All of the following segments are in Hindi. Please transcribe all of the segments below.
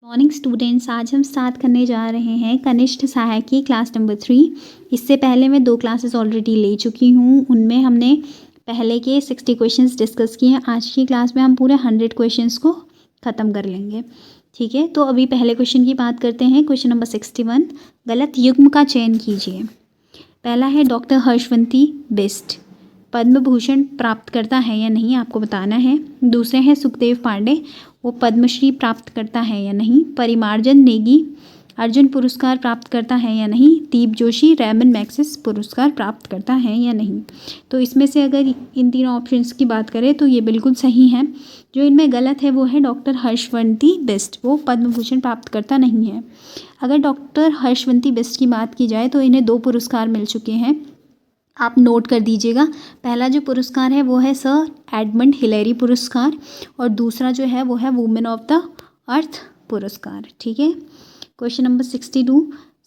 मॉर्निंग स्टूडेंट्स, आज हम स्टार्ट करने जा रहे हैं कनिष्ठ सहायक की क्लास नंबर 3। इससे पहले मैं 2 क्लासेस ऑलरेडी ले चुकी हूँ। उनमें हमने पहले के 60 क्वेश्चंस डिस्कस किए हैं। आज की क्लास में हम पूरे 100 क्वेश्चंस को ख़त्म कर लेंगे। ठीक है, तो अभी पहले क्वेश्चन की बात करते हैं। क्वेश्चन नंबर 61, गलत युग्म का चयन कीजिए। पहला है डॉक्टर हर्षवंती बिष्ट पद्म भूषण प्राप्त करता है या नहीं, आपको बताना है। दूसरे हैं सुखदेव पांडे, वो पद्मश्री प्राप्त करता है या नहीं। परिमार्जन नेगी अर्जुन पुरस्कार प्राप्त करता है या नहीं। दीप जोशी रेमन मैग्सेसे पुरस्कार प्राप्त करता है या नहीं। तो इसमें से अगर इन तीनों ऑप्शंस की बात करें तो ये बिल्कुल सही है। जो इनमें गलत है वो है डॉक्टर हर्षवंती बिष्ट, वो पद्म भूषण प्राप्त करता नहीं है। अगर डॉक्टर हर्षवंती बिष्ट की बात की जाए तो इन्हें 2 पुरस्कार मिल चुके हैं, आप नोट कर दीजिएगा। पहला जो पुरस्कार है वो है सर एडमंड हिलेरी पुरस्कार और दूसरा जो है वो है वुमेन ऑफ द अर्थ पुरस्कार। ठीक है, क्वेश्चन नंबर 62,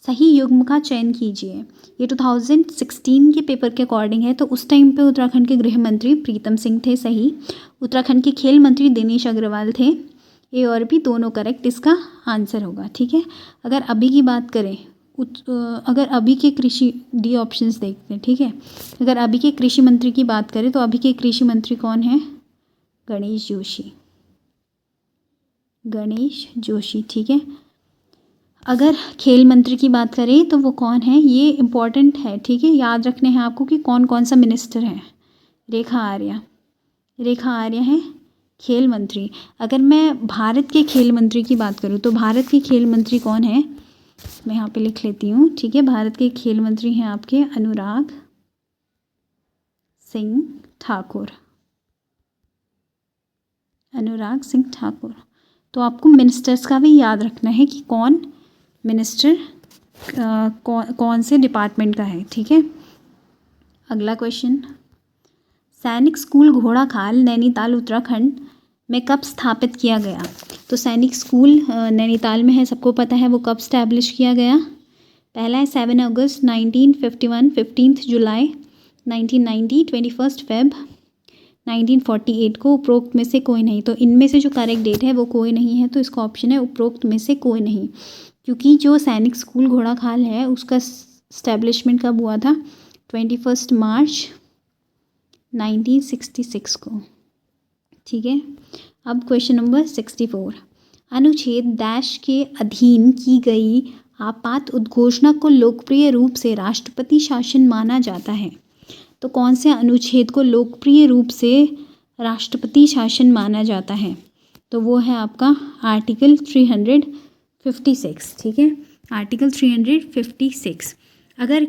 सही युग्म का चयन कीजिए। ये 2016 के पेपर के अकॉर्डिंग है, तो उस टाइम पे उत्तराखंड के गृह मंत्री प्रीतम सिंह थे सही। उत्तराखंड के खेल मंत्री दिनेश अग्रवाल थे। ए और बी दोनों करेक्ट इसका आंसर होगा। ठीक है, अगर अभी की बात करें अगर अभी के कृषि डी ऑप्शंस देखते हैं। ठीक है, अगर अभी के कृषि मंत्री की बात करें तो अभी के कृषि मंत्री कौन है? गणेश जोशी, गणेश जोशी। ठीक है, अगर खेल मंत्री की बात करें तो वो कौन है? ये इम्पॉर्टेंट है। ठीक है, याद रखने हैं आपको कि कौन कौन सा मिनिस्टर है। रेखा आर्या, रेखा आर्या है खेल मंत्री। अगर मैं भारत के खेल मंत्री की बात करूँ तो भारत के खेल मंत्री कौन है? मैं यहाँ पे लिख लेती हूँ। ठीक है, भारत के खेल मंत्री हैं आपके अनुराग सिंह ठाकुर, अनुराग सिंह ठाकुर। तो आपको मिनिस्टर्स का भी याद रखना है कि कौन मिनिस्टर कौन से डिपार्टमेंट का है। ठीक है, अगला क्वेश्चन, सैनिक स्कूल घोड़ाखाल नैनीताल उत्तराखंड में कब स्थापित किया गया? तो सैनिक स्कूल नैनीताल में है, सबको पता है वो कब स्टैब्लिश किया गया। पहला है 7 अगस्त 1951, 15 जुलाई 1990, 21 फेब 1948 को। उपरोक्त में से कोई नहीं, तो इनमें से जो करेक्ट डेट है वो कोई नहीं है, तो इसका ऑप्शन है उपरोक्त में से कोई नहीं। क्योंकि जो सैनिक स्कूल घोड़ाखाल है उसका स्टैब्लिशमेंट कब हुआ था? 21 मार्च 1966 को। ठीक है, अब क्वेश्चन नंबर 64, अनुच्छेद डैश के अधीन की गई आपात उद्घोषणा को लोकप्रिय रूप से राष्ट्रपति शासन माना जाता है। तो कौन से अनुच्छेद को लोकप्रिय रूप से राष्ट्रपति शासन माना जाता है? तो वो है आपका आर्टिकल 356। ठीक है, आर्टिकल 356। अगर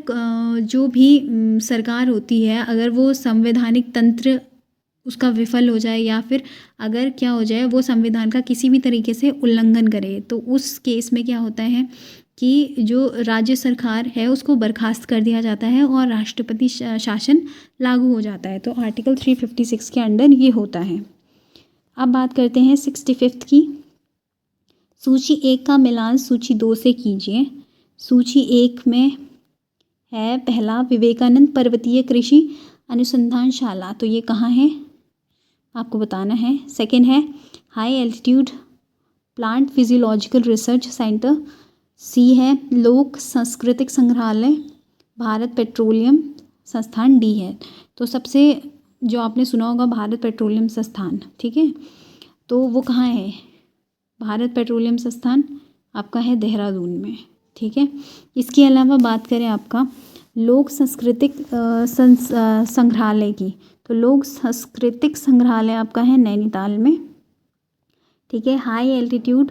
जो भी सरकार होती है, अगर वो संवैधानिक तंत्र उसका विफल हो जाए या फिर अगर क्या हो जाए वो संविधान का किसी भी तरीके से उल्लंघन करे, तो उस केस में क्या होता है कि जो राज्य सरकार है उसको बर्खास्त कर दिया जाता है और राष्ट्रपति शासन लागू हो जाता है। तो आर्टिकल 356 के अंडर ये होता है। अब बात करते हैं 65 की। सूची 1 का मिलान सूची 2 से कीजिए। सूची 1 में है पहला विवेकानंद पर्वतीय कृषि अनुसंधानशाला, तो ये कहाँ है आपको बताना है। सेकेंड है high altitude plant physiological research centre. C है लोक सांस्कृतिक संग्रहालय भारत पेट्रोलियम संस्थान। डी है तो सबसे जो आपने सुना होगा भारत पेट्रोलियम संस्थान। ठीक है, तो वो कहाँ है? भारत पेट्रोलियम संस्थान आपका है देहरादून में। ठीक है, इसके अलावा बात करें आपका लोक सांस्कृतिक संग्रहालय की, तो लोक सांस्कृतिक संग्रहालय आपका है नैनीताल में। ठीक है, high altitude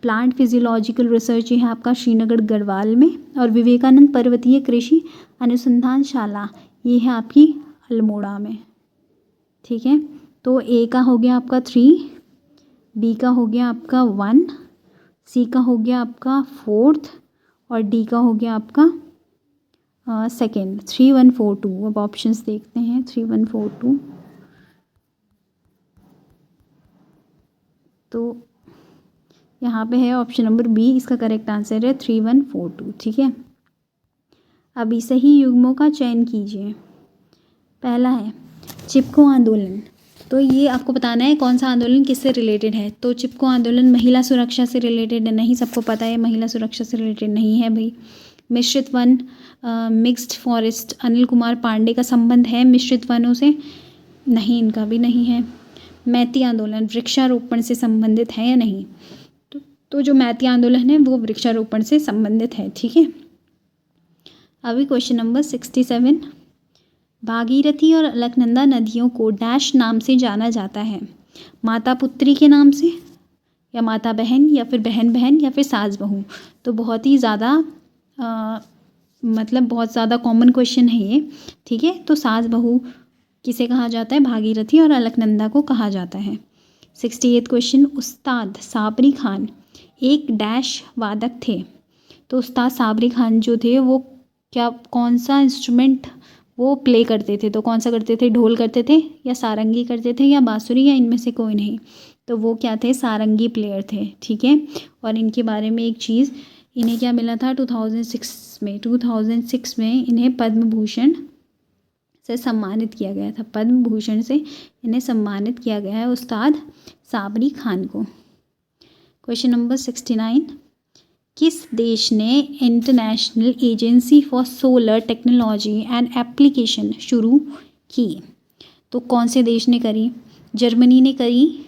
plant physiological research है आपका श्रीनगर गढ़वाल में। और विवेकानंद पर्वतीय कृषि अनुसंधानशाला ये है आपकी अल्मोड़ा में। ठीक है, तो ए का हो गया आपका 3, बी का हो गया आपका 1, सी का हो गया आपका 4th और डी का हो गया आपका सेकेंड 3142। अब ऑप्शंस देखते हैं 3142। तो यहाँ पे है ऑप्शन नंबर बी, इसका करेक्ट आंसर है 3142। ठीक है, अभी सही युग्मों का चयन कीजिए। पहला है चिपको आंदोलन, तो ये आपको बताना है कौन सा आंदोलन किससे रिलेटेड है। तो चिपको आंदोलन महिला सुरक्षा से रिलेटेड है, नहीं, सबको पता है महिला सुरक्षा से रिलेटेड नहीं है भाई। मिश्रित वन, मिक्स्ड फॉरेस्ट, अनिल कुमार पांडे का संबंध है मिश्रित वनों से, नहीं, इनका भी नहीं है। मैती आंदोलन वृक्षारोपण से संबंधित है या नहीं, तो जो मैती आंदोलन है वो वृक्षारोपण से संबंधित है, ठीक है। अभी क्वेश्चन नंबर 67, भागीरथी और अलकनंदा नदियों को डैश नाम से जाना जाता है, माता पुत्री के नाम से, या माता बहन, या फिर बहन बहन, या फिर सास बहू। तो बहुत ही ज़्यादा मतलब बहुत ज़्यादा कॉमन क्वेश्चन है ये, ठीक है। तो सास बहू किसे कहा जाता है, भागीरथी और अलकनंदा को कहा जाता है। 68 क्वेश्चन, उस्ताद साबरी खान एक डैश वादक थे। तो उस्ताद साबरी खान जो थे वो कौन सा इंस्ट्रूमेंट वो प्ले करते थे, तो कौन सा करते थे, ढोल करते थे या सारंगी करते थे या बांसुरी, या इनमें से कोई नहीं। तो वो क्या थे, सारंगी प्लेयर थे, ठीक है। और इनके बारे में एक चीज़, इन्हें क्या मिला था 2006 में इन्हें पद्म भूषण से सम्मानित किया गया था, पद्म भूषण से इन्हें सम्मानित किया गया है उस्ताद साबरी खान को। क्वेश्चन नंबर 69, किस देश ने international agency for solar technology and application शुरू की। तो कौन से देश ने करी, जर्मनी ने करी,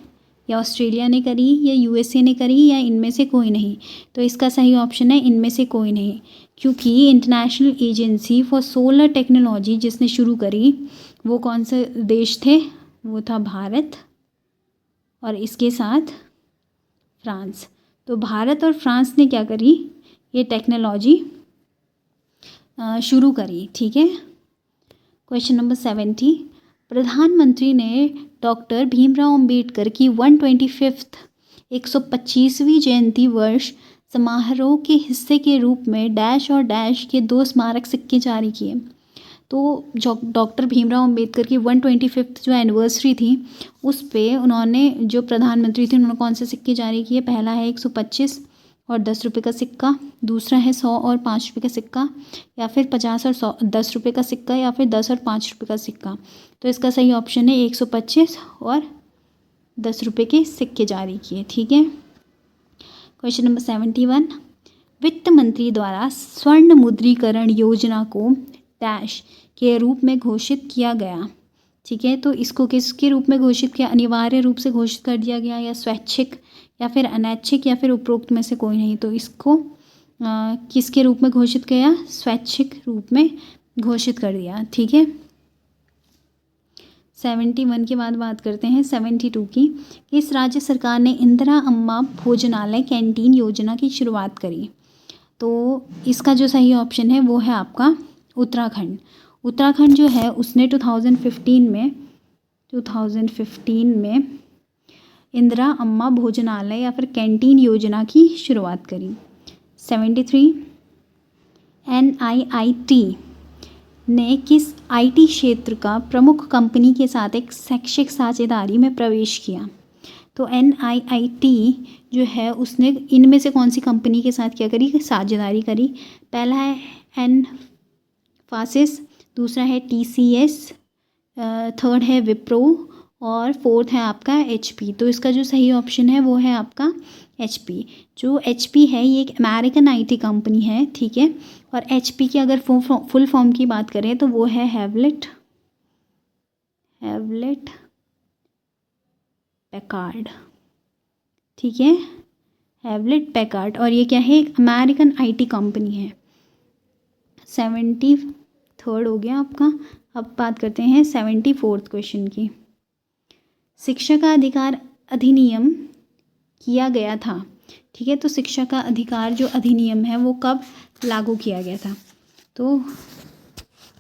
या ऑस्ट्रेलिया ने करी, या यूएसए ने करी, या इनमें से कोई नहीं। तो इसका सही ऑप्शन है इनमें से कोई नहीं, क्योंकि international agency for solar technology जिसने शुरू करी वो कौन से देश थे, वो था भारत और इसके साथ फ्रांस। तो भारत और फ्रांस ने क्या करी, ये टेक्नोलॉजी शुरू करी, ठीक है। क्वेश्चन नंबर 70, प्रधानमंत्री ने डॉक्टर भीमराव अंबेडकर की 125th 125वीं जयंती वर्ष समारोह के हिस्से के रूप में डैश और डैश के 2 स्मारक सिक्के जारी किए। तो जो डॉक्टर भीमराव अंबेडकर की 125th जो एनिवर्सरी थी उस पे उन्होंने, जो प्रधानमंत्री थे, उन्होंने कौन से सिक्के जारी किए। पहला है 125 और 10 रुपये का सिक्का, दूसरा है 100 और 5 रुपये का सिक्का, या फिर 50 और 10 रुपये का सिक्का, या फिर 10 और 5 रुपये का सिक्का। तो इसका सही ऑप्शन है 125 और 10 रुपये के सिक्के जारी किए, ठीक है। क्वेश्चन नंबर 71, वित्त मंत्री द्वारा स्वर्ण मुद्रीकरण योजना को डैश के रूप में घोषित किया गया, ठीक है। तो इसको किसके रूप में घोषित किया, अनिवार्य रूप से घोषित कर दिया गया, या स्वैच्छिक, या फिर अनैच्छिक, या फिर उपरोक्त में से कोई नहीं। तो इसको किसके रूप में घोषित किया, स्वैच्छिक रूप में घोषित कर दिया, ठीक है। 71 के बाद बात करते हैं 72 की। किस राज्य सरकार ने इंदिरा अम्मा भोजनालय कैंटीन योजना की शुरुआत करी। तो इसका जो सही ऑप्शन है वो है आपका उत्तराखंड। उत्तराखंड जो है उसने 2015 में इंदिरा अम्मा भोजनालय या फिर कैंटीन योजना की शुरुआत करी। 73, NIIT ने किस IT क्षेत्र का प्रमुख कंपनी के साथ एक शैक्षिक साझेदारी में प्रवेश किया। तो NIIT जो है उसने इनमें से कौन सी कंपनी के साथ क्या करी, साझेदारी करी। पहला है एनफासिस, दूसरा है TCS, थर्ड है विप्रो और फोर्थ है आपका HP। तो इसका जो सही ऑप्शन है वो है आपका HP। जो HP है ये एक अमेरिकन IT कंपनी है, ठीक है। और HP की अगर फुल फॉर्म की बात करें तो वो है हेवलेट पैकार्ड, ठीक है, हेवलेट पैकार्ड। और ये क्या है, एक अमेरिकन IT कंपनी है। 73rd हो गया आपका। अब बात करते हैं 74th क्वेश्चन की। शिक्षा का अधिकार अधिनियम किया गया था, ठीक है। तो शिक्षा का अधिकार जो अधिनियम है वो कब लागू किया गया था, तो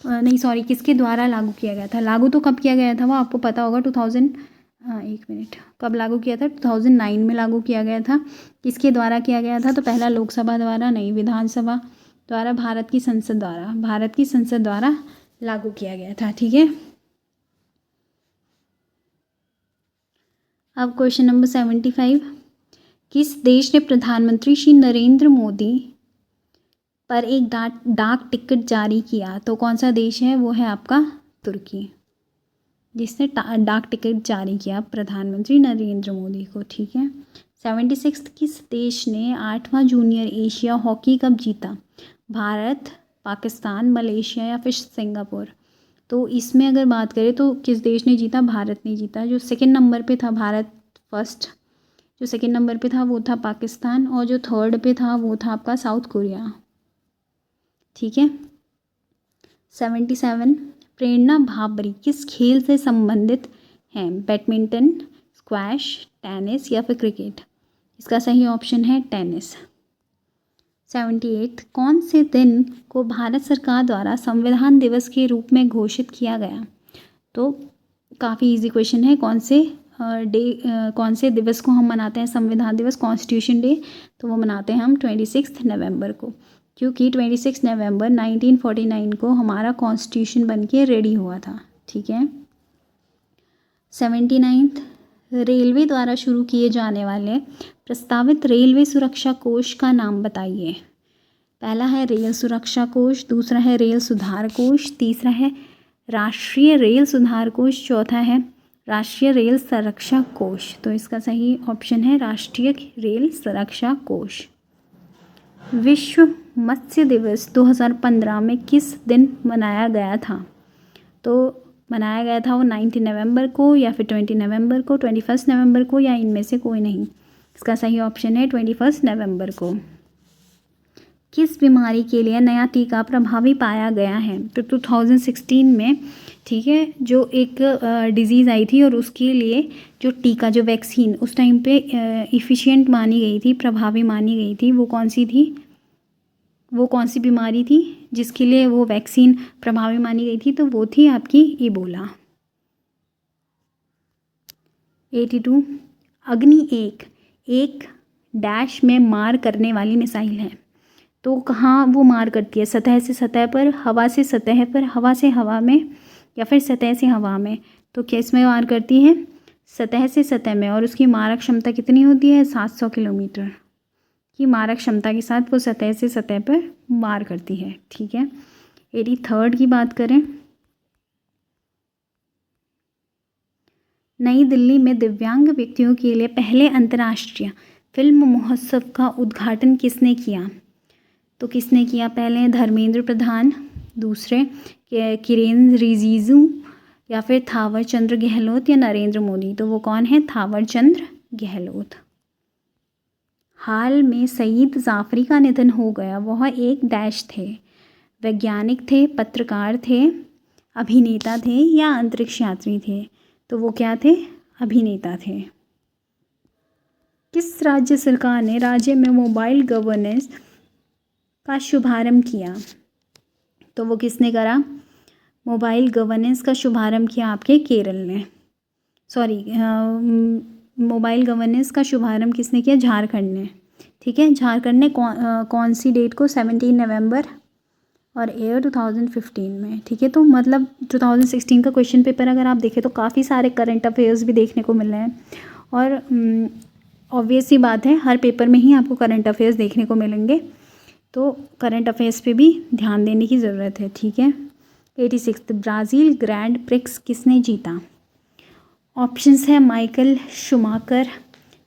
नहीं सॉरी किसके द्वारा लागू किया गया था। लागू तो कब किया गया था वो आपको पता होगा, 2000 कब लागू किया था, 2009 में लागू किया गया था। किसके द्वारा किया गया था, तो पहला लोकसभा द्वारा, नहीं विधानसभा द्वारा, भारत की संसद द्वारा लागू किया गया था, ठीक है। अब क्वेश्चन नंबर 75, किस देश ने प्रधानमंत्री श्री नरेंद्र मोदी पर एक डाक टिकट जारी किया। तो कौन सा देश है, वो है आपका तुर्की। जिसने डाक टिकट जारी किया प्रधानमंत्री नरेंद्र मोदी को, ठीक है। 76 किस देश ने 8वां जूनियर एशिया हॉकी कप जीता? भारत, पाकिस्तान, मलेशिया या फिर सिंगापुर? तो इसमें अगर बात करें तो किस देश ने जीता? भारत ने जीता। जो सेकंड नंबर पे था भारत फर्स्ट, जो सेकंड नंबर पे था वो था पाकिस्तान, और जो थर्ड पे था वो था आपका साउथ कोरिया, ठीक है। 77 प्रेरणा भाबरी किस खेल से संबंधित हैं? बैडमिंटन, स्क्वैश, टेनिस या फिर क्रिकेट? इसका सही ऑप्शन है टेनिस। 78 कौन से दिन को भारत सरकार द्वारा संविधान दिवस के रूप में घोषित किया गया? तो काफ़ी इजी क्वेश्चन है। कौन से दिवस को हम मनाते हैं संविधान दिवस, कॉन्स्टिट्यूशन डे? तो वो मनाते हैं हम 26 नवंबर को, क्योंकि 26 नवंबर 1949 को हमारा कॉन्स्टिट्यूशन बन के रेडी हुआ था, ठीक है। 79 रेलवे द्वारा शुरू किए जाने वाले प्रस्तावित रेलवे सुरक्षा कोष का नाम बताइए। पहला है रेल सुरक्षा कोष, दूसरा है रेल सुधार कोष, तीसरा है राष्ट्रीय रेल सुधार कोष, चौथा है राष्ट्रीय रेल सुरक्षा कोष। तो इसका सही ऑप्शन है राष्ट्रीय रेल सुरक्षा कोष। विश्व मत्स्य दिवस 2015 में किस दिन मनाया गया था? तो मनाया गया था वो 19 नवंबर को या फिर 20 नवंबर को, 21 नवंबर को, या इनमें से कोई नहीं। इसका सही ऑप्शन है 21 नवंबर को। किस बीमारी के लिए नया टीका प्रभावी पाया गया है? तो 2016 में, ठीक है, जो एक डिज़ीज़ आई थी और उसके लिए जो टीका, जो वैक्सीन उस टाइम पे इफ़िशिएंट मानी गई थी, प्रभावी मानी गई थी, वो कौन सी थी? वो कौन सी बीमारी थी जिसके लिए वो वैक्सीन प्रभावी मानी गई थी? तो वो थी आपकी इबोला। 82 अग्नि एक डैश में मार करने वाली मिसाइल है। तो कहाँ वो मार करती है? सतह से सतह पर, हवा से सतह पर, हवा से हवा में, या फिर सतह से हवा में? तो किस में मार करती है? सतह से सतह में। और उसकी मारक क्षमता कितनी होती है? 700 किलोमीटर की मारक क्षमता के साथ वो सतह से सतह पर मार करती है, ठीक है। 83 की बात करें, नई दिल्ली में दिव्यांग व्यक्तियों के लिए पहले अंतर्राष्ट्रीय फिल्म महोत्सव का उद्घाटन किसने किया? तो किसने किया? पहले धर्मेंद्र प्रधान, दूसरे किरेन रिजिजू, या फिर थावर चंद्र गहलोत, या नरेंद्र मोदी? तो वो कौन है? थावर चंद्र गहलोत। हाल में सईद जाफरी का निधन हो गया, वह एक डैश थे? वैज्ञानिक थे, पत्रकार थे, अभिनेता थे, या अंतरिक्ष यात्री थे? तो वो क्या थे? अभिनेता थे। किस राज्य सरकार ने राज्य में मोबाइल गवर्नेंस का शुभारंभ किया? तो वो किसने करा? मोबाइल गवर्नेंस का शुभारंभ किया आपके केरल ने। मोबाइल गवर्नेंस का शुभारंभ किसने किया? झारखंड ने, ठीक है। झारखंड ने कौन सी डेट को? 17 नवंबर और 2015 में, ठीक है। तो मतलब 2016 का क्वेश्चन पेपर अगर आप देखें तो काफ़ी सारे करंट अफेयर्स भी देखने को मिल रहे हैं, और ऑब्वियस सी बात है हर पेपर में ही आपको करंट अफेयर्स देखने को मिलेंगे, तो करंट अफेयर्स पे भी ध्यान देने की ज़रूरत है, ठीक है। 86 ब्राज़ील ग्रैंड प्रिक्स किसने जीता? ऑप्शंस है माइकल शूमाकर,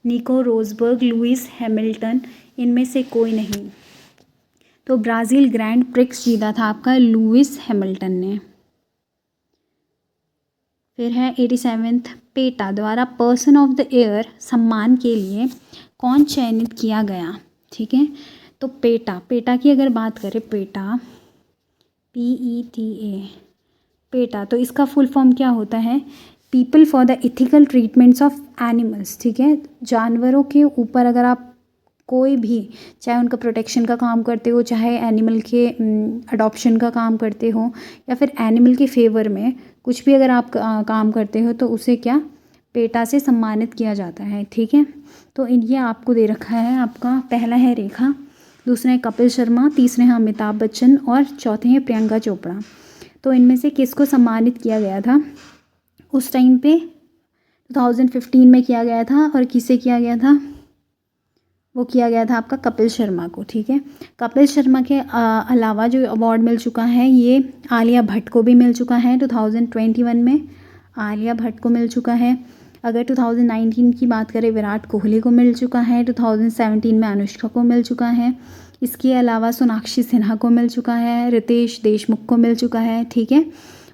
निको रोजबर्ग, लुइस हैमिल्टन, इनमें से कोई नहीं। तो ब्राज़ील ग्रैंड प्रिक्स जीता था आपका लुइस हैमिल्टन ने। फिर है 87 पेटा द्वारा पर्सन ऑफ द ईयर सम्मान के लिए कौन चयनित किया गया? ठीक है, तो पेटा की अगर बात करें, पेटा PETA, पेटा, तो इसका फुल फॉर्म क्या होता है? People for the ethical treatments of animals. ठीक है, जानवरों के ऊपर अगर आप कोई भी, चाहे उनका प्रोटेक्शन का काम करते हो, चाहे एनिमल के अडॉप्शन का काम करते हो, या फिर एनिमल के फेवर में कुछ भी अगर आप काम करते हो, तो उसे क्या पेटा से सम्मानित किया जाता है। ठीक है, तो ये आपको दे रखा है। आपका पहला है रेखा, दूसरा है कपिल शर्मा, तीसरे हैं अमिताभ बच्चन और चौथे हैं प्रियंका चोपड़ा। तो इनमें से किसको सम्मानित किया गया था उस टाइम पे? 2015 में किया गया था। और किसे किया गया था? वो किया गया था आपका कपिल शर्मा को। ठीक है, कपिल शर्मा के अलावा जो अवार्ड मिल चुका है, ये आलिया भट्ट को भी मिल चुका है 2021 में, आलिया भट्ट को मिल चुका है। अगर 2019 की बात करें, विराट कोहली को मिल चुका है। 2017 में अनुष्का को मिल चुका है। इसके अलावा सोनाक्षी सिन्हा को मिल चुका है। रितेश देशमुख को मिल चुका है। ठीक है,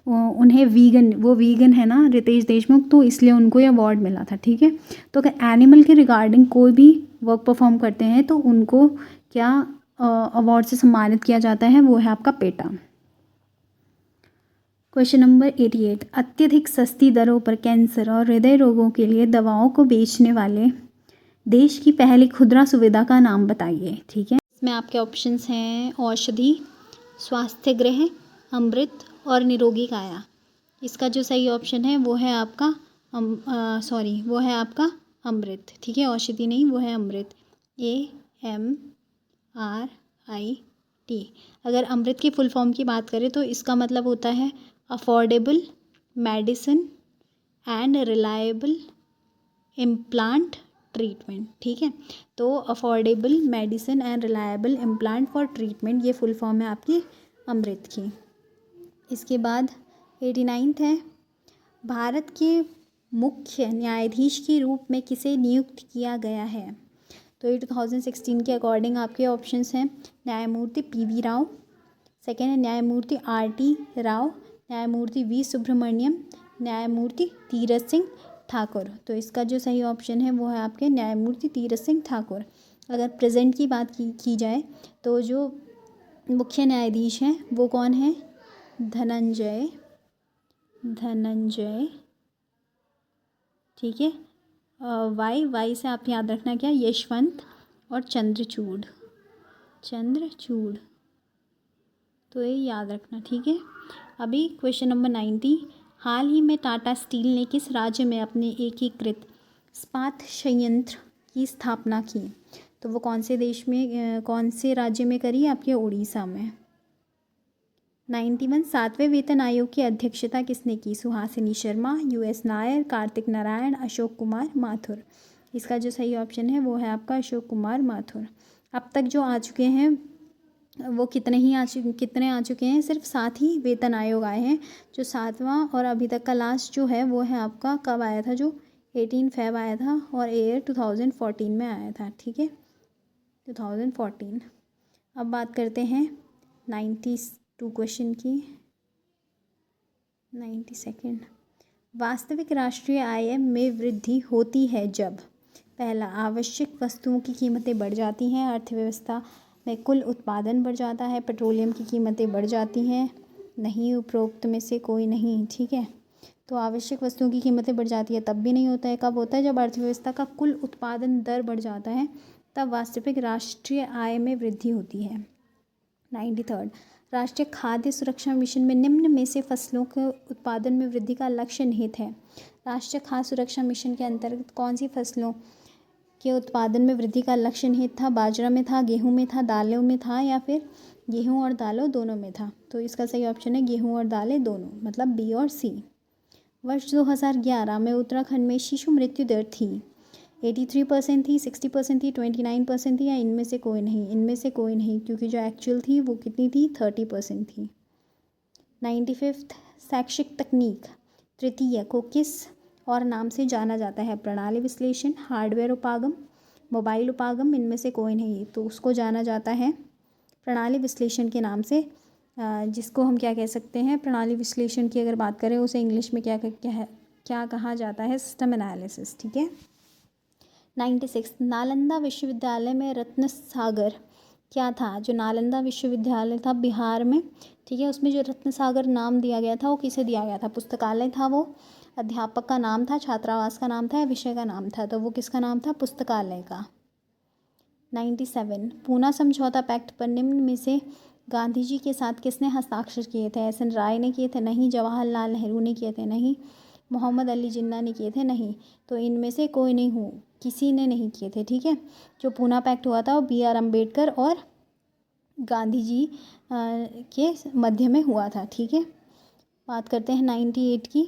उन्हें वो वीगन है ना रितेश देशमुख, तो इसलिए उनको ये अवार्ड मिला था। ठीक है, तो अगर एनिमल के रिगार्डिंग कोई भी वर्क परफॉर्म करते हैं तो उनको क्या अवार्ड से सम्मानित किया जाता है, वो है आपका पेटा। क्वेश्चन नंबर 88, अत्यधिक सस्ती दरों पर कैंसर और हृदय रोगों के लिए दवाओं को बेचने वाले देश की पहली खुदरा सुविधा का नाम बताइए। ठीक है, इसमें आपके ऑप्शंस हैं औषधि, स्वास्थ्य गृह, अमृत और निरोगी काया। इसका जो सही ऑप्शन है वो है आपका वो है आपका अमृत। ठीक है, औषधि नहीं, वो है अमृत, AMRIT। अगर अमृत की फुल फॉर्म की बात करें तो इसका मतलब होता है affordable medicine and reliable implant treatment. ठीक है, तो affordable medicine and reliable implant for treatment, ये फुल फॉर्म है आपकी अमृत की। इसके बाद 89 है, भारत के मुख्य न्यायाधीश के रूप में किसे नियुक्त किया गया है। तो ये 2016 के अकॉर्डिंग आपके ऑप्शंस हैं न्यायमूर्ति PV राव, सेकेंड है न्यायमूर्ति RT राव, न्यायमूर्ति V सुब्रमण्यम, न्यायमूर्ति तीरथ सिंह ठाकुर। तो इसका जो सही ऑप्शन है वो है आपके न्यायमूर्ति तीरथ सिंह ठाकुर। अगर प्रेजेंट की बात की जाए तो जो मुख्य न्यायाधीश हैं वो कौन है, धनंजय। ठीक है, वाई से आप याद रखना क्या, यशवंत और चंद्रचूड़, तो ये याद रखना। ठीक है, अभी क्वेश्चन नंबर 90, हाल ही में टाटा स्टील ने किस राज्य में अपने एकीकृत इस्पात संयंत्र की स्थापना की। तो वो कौन से राज्य में करी, आपके उड़ीसा में। 91, 7वें वेतन आयोग की अध्यक्षता किसने की, सुहासिनी शर्मा, US नायर, कार्तिक नारायण, अशोक कुमार माथुर। इसका जो सही ऑप्शन है वो है आपका अशोक कुमार माथुर। अब तक जो आ चुके हैं वो कितने आ चुके हैं, सिर्फ 7 ही वेतन आयोग आए हैं। जो 7वां और अभी तक का लास्ट जो है वो है आपका कब आया था, जो 18 फेब आया था और ईयर 2014 में आया था। ठीक है, 2014। अब बात करते हैं 92 क्वेश्चन की। 92, वास्तविक राष्ट्रीय आय में वृद्धि होती है जब, पहला, आवश्यक वस्तुओं की कीमतें बढ़ जाती हैं, अर्थव्यवस्था में कुल उत्पादन बढ़ जाता है, पेट्रोलियम की कीमतें बढ़ जाती हैं, नहीं, उपरोक्त में से कोई नहीं। ठीक है, तो आवश्यक वस्तुओं की कीमतें बढ़ जाती है तब भी नहीं होता है, कब होता है, जब अर्थव्यवस्था का कुल उत्पादन दर बढ़ जाता है, तब वास्तविक राष्ट्रीय आय में वृद्धि होती है। 93, राष्ट्रीय खाद्य सुरक्षा मिशन में निम्न में से फसलों के उत्पादन में वृद्धि का लक्ष्य निहित है। राष्ट्रीय खाद्य सुरक्षा मिशन के अंतर्गत कौन सी फसलों के उत्पादन में वृद्धि का लक्ष्य निहित था, बाजरा में था, गेहूं में था, दालों में था, या फिर गेहूं और दालों दोनों में था। तो इसका सही ऑप्शन है गेहूं और दालें दोनों, मतलब B और C। वर्ष 2011 में उत्तराखंड में शिशु मृत्यु दर थी, 83% थी, 60% थी, 29% थी, या इनमें से कोई नहीं, क्योंकि जो एक्चुअल थी वो कितनी थी, 30% थी। 95, शैक्षिक तकनीक तृतीय को किस और नाम से जाना जाता है, प्रणाली विश्लेषण, हार्डवेयर उपागम, मोबाइल उपागम, इनमें से कोई नहीं, तो उसको जाना जाता है प्रणाली विश्लेषण के नाम से, जिसको हम क्या कह सकते हैं, प्रणाली विश्लेषण की अगर बात करें उसे इंग्लिश में क्या कहा जाता है, सिस्टम एनालिसिस। ठीक है। 96, नालंदा विश्वविद्यालय में रत्न सागर क्या था, जो नालंदा विश्वविद्यालय था बिहार में, ठीक है, उसमें जो रत्न सागर नाम दिया गया था वो किसे दिया गया था, पुस्तकालय था वो, अध्यापक का नाम था, छात्रावास का नाम था, या विषय का नाम था, तो वो किसका नाम था, पुस्तकालय का। 97, पूना समझौता पैक्ट पर निम्न में से गांधी जी के साथ किसने हस्ताक्षर किए थे, SN राय ने किए थे, नहीं, जवाहरलाल नेहरू ने किए थे, नहीं, मोहम्मद अली जिन्ना ने किए थे, नहीं, तो इनमें से कोई नहीं हो, किसी ने नहीं किए थे। ठीक है, जो पूना पैक्ट हुआ था वो BR अम्बेडकर और गांधी जी के मध्य में हुआ था। ठीक है, बात करते हैं 98 की।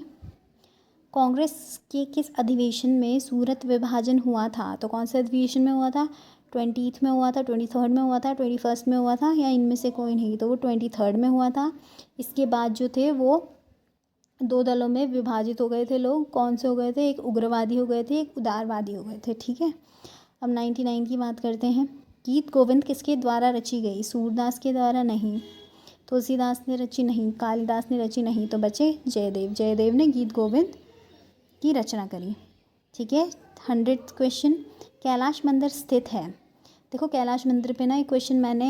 कांग्रेस के किस अधिवेशन में सूरत विभाजन हुआ था, तो कौन से अधिवेशन में हुआ था, 20th में हुआ था, 23rd में हुआ था, 21st में हुआ था, या इनमें से कोई नहीं, तो वो 23rd में हुआ था। इसके बाद जो थे वो दो दलों में विभाजित हो गए थे लोग। कौन से हो गए थे? एक उग्रवादी हो गए थे, एक उदारवादी हो गए थे। ठीक है, अब 99 की बात करते हैं। गीत गोविंद किसके द्वारा रची गई? सूरदास के द्वारा नहीं, तुलसीदास ने रची नहीं, कालिदास ने रची नहीं, तो बचे जयदेव। जयदेव ने गीत गोविंद की रचना करी। ठीक है, 100th क्वेश्चन, कैलाश मंदिर स्थित है। देखो कैलाश मंदिर पे ना एक क्वेश्चन मैंने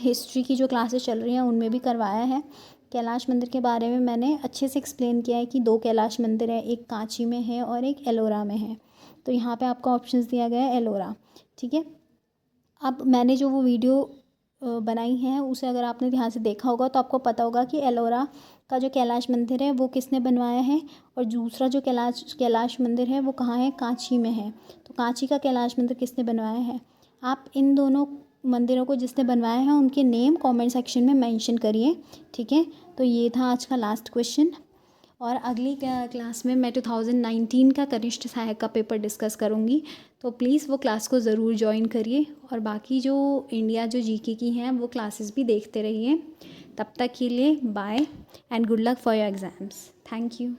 हिस्ट्री की जो क्लासेस चल रही हैं उनमें भी करवाया है। कैलाश मंदिर के बारे में मैंने अच्छे से एक्सप्लेन किया है कि 2 कैलाश मंदिर है, एक कांची में है और एक एलोरा में है। तो यहाँ पे आपको ऑप्शंस दिया गया है एलोरा। ठीक है, अब मैंने जो वो वीडियो बनाई है उसे अगर आपने ध्यान से देखा होगा तो आपको पता होगा कि एलोरा का जो कैलाश मंदिर है वो किसने बनवाया है, और दूसरा जो कैलाश मंदिर है वो कहाँ है? कांची में है। तो कांची का कैलाश मंदिर किसने बनवाया है? आप इन दोनों मंदिरों को जिसने बनवाया है उनके नेम कमेंट सेक्शन में मेंशन करिए। ठीक है, तो ये था आज का लास्ट क्वेश्चन, और अगली क्लास में मैं 2019 का कनिष्ठ सहायक का पेपर डिस्कस करूँगी, तो प्लीज़ वो क्लास को ज़रूर ज्वाइन करिए, और बाकी जो इंडिया जो जीके की हैं वो क्लासेस भी देखते रहिए। तब तक के लिए bye and good luck for your exams. Thank you.